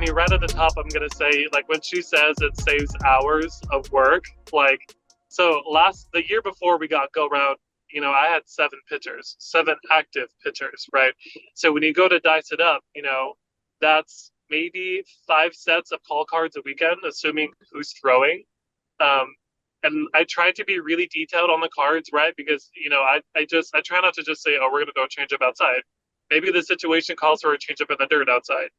mean, right at the top, I'm going to say, like, when she says it saves hours of work, like, so the year before we got GoRout, I had 7 active pitchers, right? So when you go to dice it up, that's maybe 5 sets of call cards a weekend, assuming who's throwing. And I try to be really detailed on the cards, right? Because, I try not to just say, oh, we're going to throw a changeup outside. Maybe the situation calls for a changeup in the dirt outside,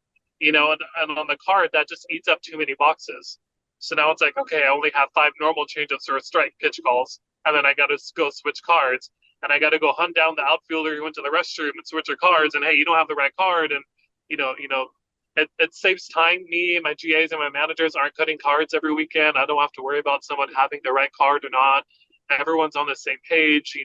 and on the card, that just eats up too many boxes. So now it's like, okay, I only have 5 normal changeups or strike pitch calls, and then I got to go switch cards, and I got to go hunt down the outfielder who went to the restroom and switch her cards, and hey, you don't have the right card, and it saves time. Me and my GAs and my managers aren't cutting cards every weekend. I don't have to worry about someone having the right card or not. Everyone's on the same page.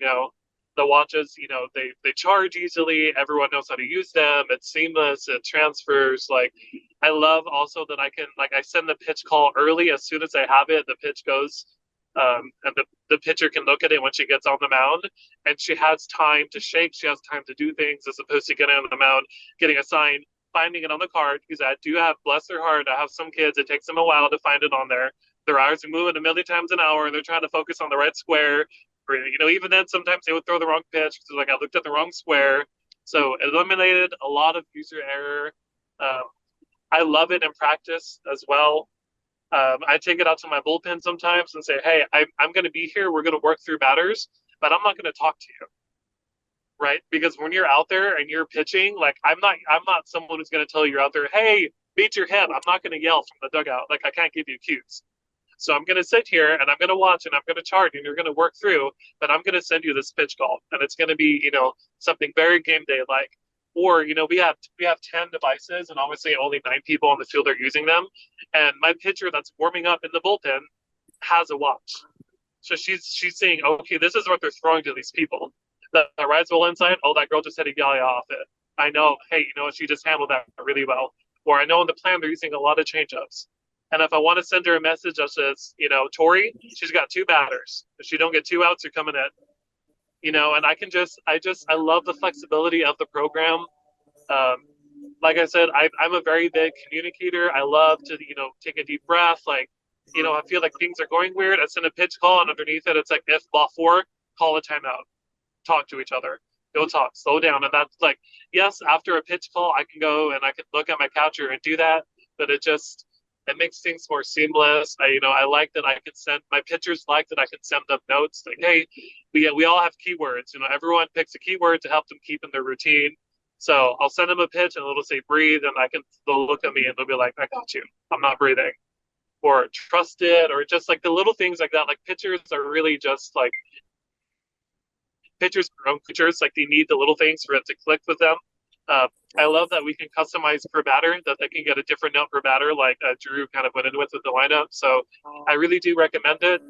The watches, they charge easily. Everyone knows how to use them. It's seamless. It transfers. Like, I love also that I can, like, I send the pitch call early. As soon as I have it, the pitch goes, and the pitcher can look at it when she gets on the mound, and she has time to shake. She has time to do things, as opposed to getting on the mound, getting a sign, finding it on the card, because I do have, bless their heart, I have some kids, it takes them a while to find it on there. Their eyes are moving a million times an hour, and they're trying to focus on the right square. Or, even then, sometimes they would throw the wrong pitch because like, I looked at the wrong square. So it eliminated a lot of user error. I love it in practice as well. I take it out to my bullpen sometimes and say, hey, I'm going to be here. We're going to work through batters, but I'm not going to talk to you. Right? Because when you're out there and you're pitching, like, I'm not someone who's going to tell you out there, hey, beat your head. I'm not going to yell from the dugout. Like, I can't give you cues. So I'm going to sit here and I'm going to watch and I'm going to chart and you're going to work through, but I'm going to send you this pitch call, and it's going to be, something very game day like. Or, we have 10 devices and obviously only 9 people on the field are using them. And my pitcher that's warming up in the bullpen has a watch. So she's saying, okay, this is what they're throwing to these people. The rides roll inside. Oh, that girl just had a yaya off it. I know. Hey, she just handled that really well. Or I know in the plan they're using a lot of changeups. And if I want to send her a message that says, Tori, she's got 2 batters. If she don't get 2 outs, you're coming in. And I love the flexibility of the program. Like I said, I'm a very big communicator. I love to, take a deep breath. Like, I feel like things are going weird. I send a pitch call, and underneath it, it's like, if ball 4, call a timeout. Talk to each other. Go talk. Slow down. And that's like, yes, after a pitch call, I can go and I can look at my catcher and do that. But it makes things more seamless. I like that I can send, my pitchers like that I can send them notes like, hey, we all have keywords. Everyone picks a keyword to help them keep in their routine. So I'll send them a pitch and it'll say breathe, and they'll look at me and they'll be like, I got you. I'm not breathing. Or trust it, or just like the little things like that. Like, pitchers are really just like, pitchers are own creatures. Like, they need the little things for it to click with them. I love that we can customize per batter, that they can get a different note per batter, like Drew kind of went in with the lineup. So I really do recommend it.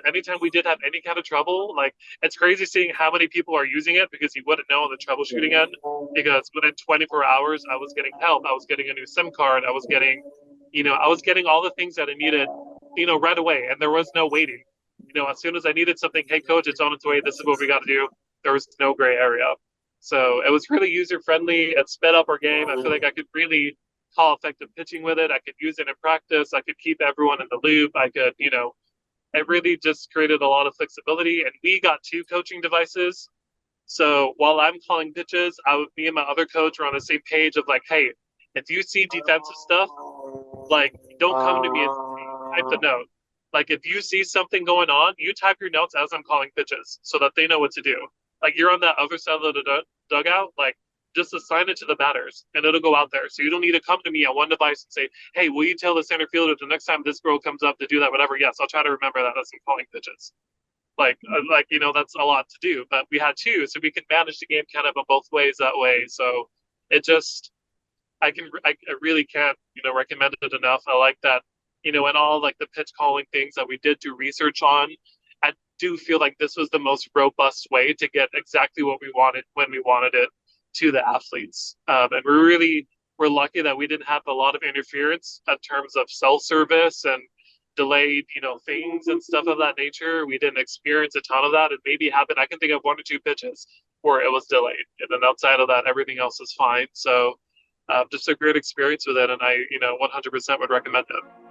Anytime we did have any kind of trouble, like, it's crazy seeing how many people are using it, because you wouldn't know on the troubleshooting end, because within 24 hours, I was getting help. I was getting a new SIM card. I was getting all the things that I needed, right away. And there was no waiting. As soon as I needed something, hey, coach, it's on its way. This is what we got to do. There was no gray area. So it was really user-friendly. It sped up our game. I feel like I could really call effective pitching with it. I could use it in practice. I could keep everyone in the loop. I could, it really just created a lot of flexibility. And we got 2 coaching devices. So while I'm calling pitches, me and my other coach were on the same page of like, hey, if you see defensive stuff, like, don't come to me and type the note. Like, if you see something going on, you type your notes as I'm calling pitches so that they know what to do. Like, you're on that other side of the dugout, like, just assign it to the batters and it'll go out there. So you don't need to come to me on one device and say, hey, will you tell the center fielder the next time this girl comes up to do that, whatever? Yes, I'll try to remember that as I'm calling pitches. Like, that's a lot to do, but we had 2, so we can manage the game kind of in both ways that way. So it just, I really can't, recommend it enough. I like that, and all like the pitch calling things that we did do research on. I do feel like this was the most robust way to get exactly what we wanted when we wanted it to the athletes. And we're lucky that we didn't have a lot of interference in terms of cell service and delayed, things and stuff of that nature. We didn't experience a ton of that. It maybe happened. I can think of 1 or 2 pitches where it was delayed. And then outside of that, everything else is fine. So just a great experience with it, and I 100% would recommend it.